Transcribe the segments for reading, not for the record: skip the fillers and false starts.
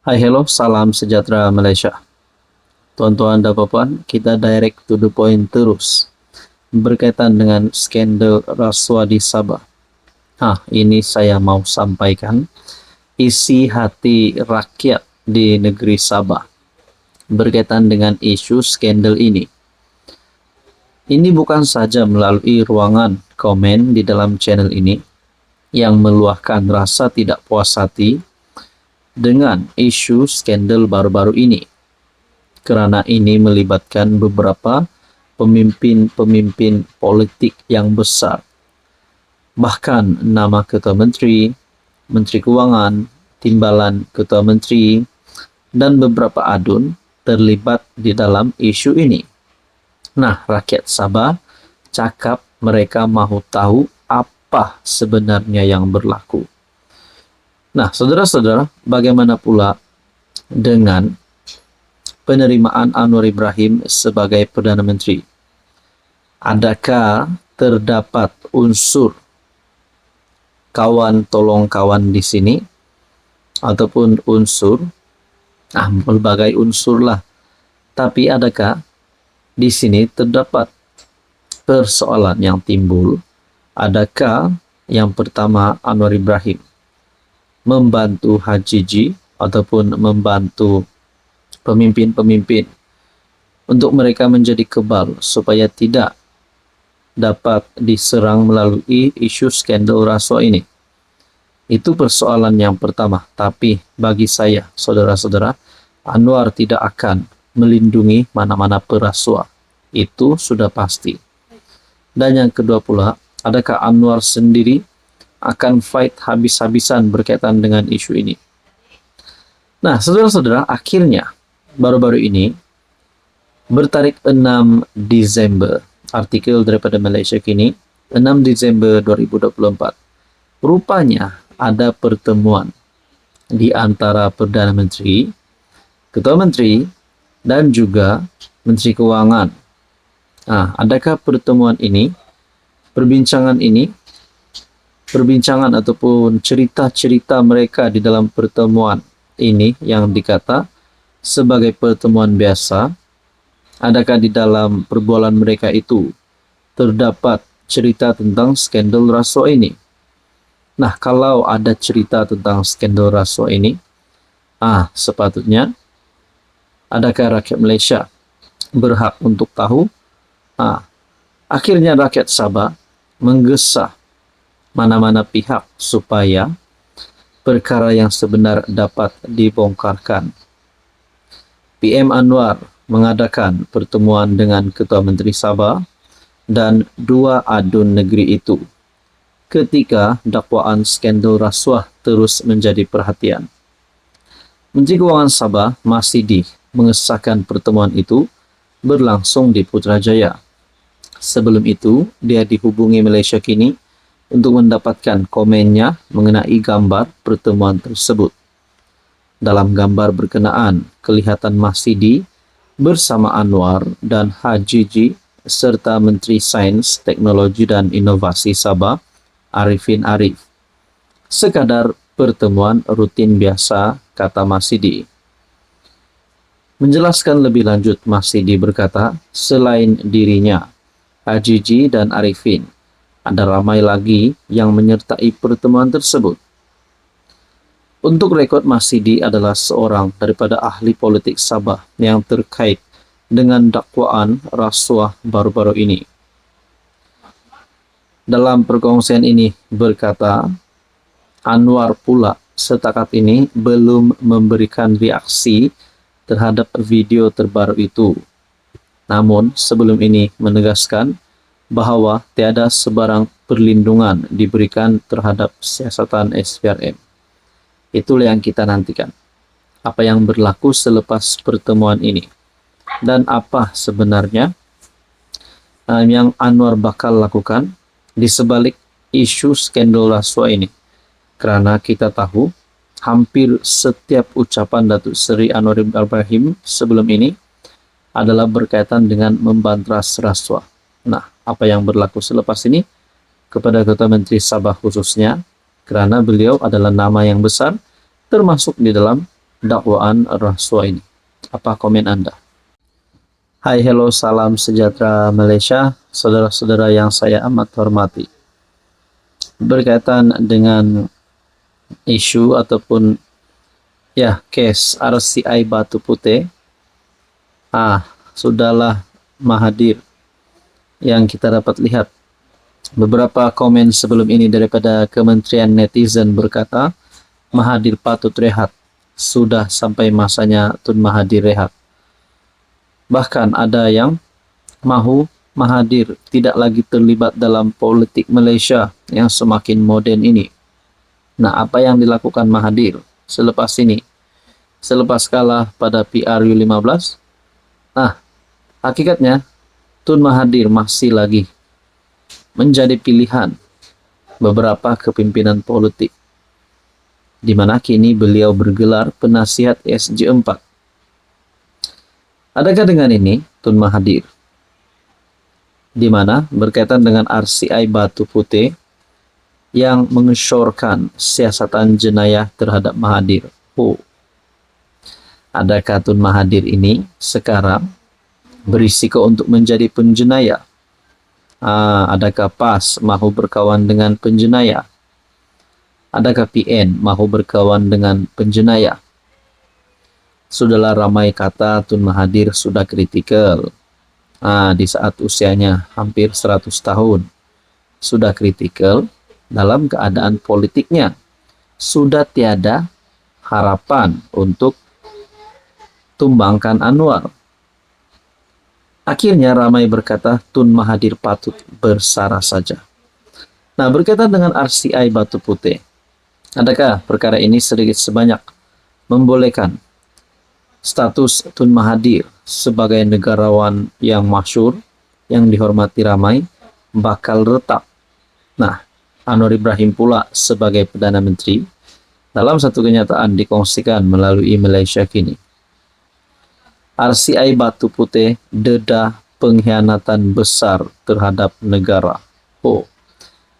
Hai, hello, salam sejahtera Malaysia. Tuan-tuan dan puan, kita direct to the point terus. Berkaitan dengan skandal rasuah di Sabah. Ini saya mau sampaikan isi hati rakyat di negeri Sabah berkaitan dengan isu skandal ini. Ini bukan saja melalui ruangan komen di dalam channel ini yang meluahkan rasa tidak puas hati dengan isu skandal baru-baru ini, karena ini melibatkan beberapa pemimpin-pemimpin politik yang besar. Bahkan nama Ketua Menteri, Menteri Keuangan, Timbalan Ketua Menteri, dan beberapa adun terlibat di dalam isu ini. Nah, rakyat Sabah cakap mereka mahu tahu apa sebenarnya yang berlaku. Nah, saudara-saudara, bagaimana pula dengan penerimaan Anwar Ibrahim sebagai Perdana Menteri? Adakah terdapat unsur kawan tolong kawan di sini? Ataupun unsur, berbagai unsur lah. Tapi adakah di sini terdapat persoalan yang timbul? Adakah yang pertama Anwar Ibrahim membantu HJJ ataupun membantu pemimpin-pemimpin untuk mereka menjadi kebal supaya tidak dapat diserang melalui isu skandal rasuah ini? Itu persoalan yang pertama. Tapi bagi saya, saudara-saudara, Anwar tidak akan melindungi mana-mana perasuah. Itu sudah pasti. Dan yang kedua pula, adakah Anwar sendiri akan fight habis-habisan berkaitan dengan isu ini? Nah, saudara-saudara, akhirnya baru-baru ini bertarik 6 Desember, artikel daripada Malaysia Kini, 6 Desember 2024. Rupanya ada pertemuan di antara Perdana Menteri, Ketua Menteri, dan juga Menteri Keuangan. Adakah pertemuan ini, perbincangan ataupun cerita-cerita mereka di dalam pertemuan ini yang dikata sebagai pertemuan biasa, adakah di dalam perbualan mereka itu terdapat cerita tentang skandal rasuah ini? Nah, kalau ada cerita tentang skandal rasuah ini, sepatutnya adakah rakyat Malaysia berhak untuk tahu? Akhirnya rakyat Sabah menggesa mana-mana pihak supaya perkara yang sebenar dapat dibongkarkan. PM Anwar mengadakan pertemuan dengan Ketua Menteri Sabah dan dua adun negeri itu ketika dakwaan skandal rasuah terus menjadi perhatian. Menteri Keuangan Sabah, Masidi, mengesahkan pertemuan itu berlangsung di Putrajaya. Sebelum itu, dia dihubungi Malaysia Kini untuk mendapatkan komennya mengenai gambar pertemuan tersebut. Dalam gambar berkenaan, kelihatan Masidi bersama Anwar dan HJJ serta Menteri Sains, Teknologi dan Inovasi Sabah, Arifin Arif. Sekadar pertemuan rutin biasa, kata Masidi. Menjelaskan lebih lanjut, Masidi berkata, selain dirinya, HJJ dan Arifin, ada ramai lagi yang menyertai pertemuan tersebut. Untuk rekod, Masidi adalah seorang daripada ahli politik Sabah yang terkait dengan dakwaan rasuah baru-baru ini. Dalam perkongsian ini berkata, Anwar pula setakat ini belum memberikan reaksi terhadap video terbaru itu. Namun sebelum ini menegaskan bahwa tiada sebarang perlindungan diberikan terhadap siasatan SPRM. Itulah yang kita nantikan. Apa yang berlaku selepas pertemuan ini. Dan apa sebenarnya yang Anwar bakal lakukan di sebalik isu skandal rasuah ini. Karena kita tahu hampir setiap ucapan Datuk Seri Anwar Ibrahim sebelum ini adalah berkaitan dengan membantras rasuah. Nah, apa yang berlaku selepas ini kepada Ketua Menteri Sabah khususnya, karena beliau adalah nama yang besar termasuk di dalam dakwaan rasuah ini. Apa komen Anda? Hai, hello, salam sejahtera Malaysia, saudara-saudara yang saya amat hormati. Berkaitan dengan isu ataupun case RCI Batu Putih, sudahlah Mahathir yang kita dapat lihat. Beberapa komen sebelum ini daripada Kementerian Netizen berkata, Mahathir patut rehat, sudah sampai masanya Tun Mahathir rehat. Bahkan ada yang mahu Mahathir tidak lagi terlibat dalam politik Malaysia yang semakin moden ini. Nah, apa yang dilakukan Mahathir selepas ini? Selepas kalah pada PRU15? Nah, hakikatnya Tun Mahathir masih lagi menjadi pilihan beberapa kepimpinan politik, di mana kini beliau bergelar penasihat SJ4. Adakah dengan ini Tun Mahathir, di mana berkaitan dengan RCI Batu Putih yang mengesyorkan siasatan jenayah terhadap Mahathir? Adakah Tun Mahathir ini sekarang berisiko untuk menjadi penjenayah? Adakah PAS mahu berkawan dengan penjenayah? Adakah PN mahu berkawan dengan penjenayah? Sudahlah ramai kata Tun Mahathir sudah kritikal. Di saat usianya hampir 100 tahun. Sudah kritikal dalam keadaan politiknya. Sudah tiada harapan untuk tumbangkan Anwar. Akhirnya ramai berkata Tun Mahathir patut bersarah saja. Nah, berkaitan dengan RCI Batu Putih, adakah perkara ini sedikit sebanyak membolehkan status Tun Mahathir sebagai negarawan yang masyhur, yang dihormati ramai, bakal retak? Nah, Anwar Ibrahim pula sebagai Perdana Menteri dalam satu kenyataan dikongsikan melalui Malaysia Kini. RCI Batu Putih dedah pengkhianatan besar terhadap negara.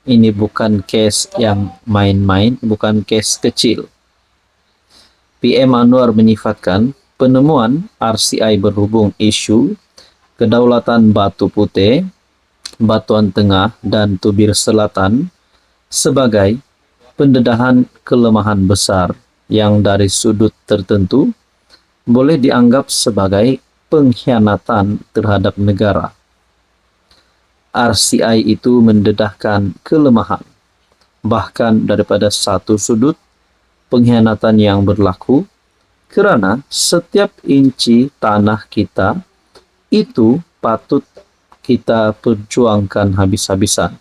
Ini bukan case yang main-main, bukan case kecil. PM Anwar menyifatkan penemuan RCI berhubung isu kedaulatan Batu Putih, Batuan Tengah, dan Tubir Selatan sebagai pendedahan kelemahan besar yang dari sudut tertentu boleh dianggap sebagai pengkhianatan terhadap negara. RCI itu mendedahkan kelemahan, bahkan daripada satu sudut pengkhianatan yang berlaku, kerana setiap inci tanah kita itu patut kita perjuangkan habis-habisan.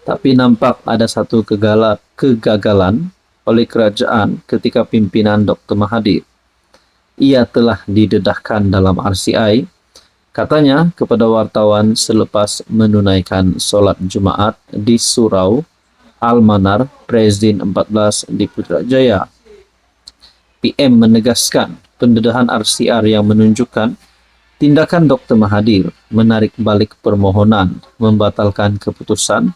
Tapi nampak ada satu kegagalan oleh kerajaan ketika pimpinan Dr. Mahathir. Ia telah didedahkan dalam RCI, katanya kepada wartawan selepas menunaikan solat Jumaat di Surau Al-Manar Prezidin 14 di Putrajaya. PM menegaskan pendedahan RCR yang menunjukkan tindakan Dr. Mahathir menarik balik permohonan membatalkan keputusan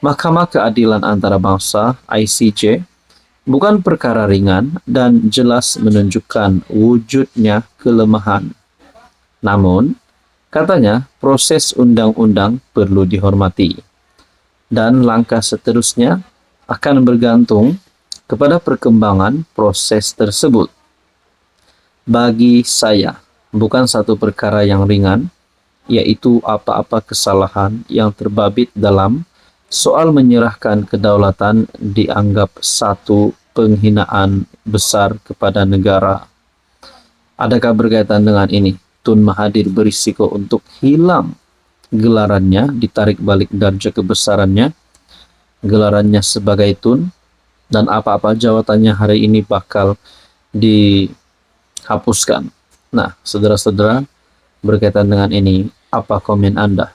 Mahkamah Keadilan Antarabangsa ICJ bukan perkara ringan dan jelas menunjukkan wujudnya kelemahan. Namun, katanya proses undang-undang perlu dihormati dan langkah seterusnya akan bergantung kepada perkembangan proses tersebut. Bagi saya, bukan satu perkara yang ringan, yaitu apa-apa kesalahan yang terbabit dalam soal menyerahkan kedaulatan dianggap satu penghinaan besar kepada negara. Adakah berkaitan dengan ini Tun Mahathir berisiko untuk hilang gelarannya, ditarik balik darjah kebesarannya, gelarannya sebagai Tun, dan apa-apa jawatannya hari ini bakal dihapuskan? Nah, saudara-saudara, berkaitan dengan ini, apa komen Anda?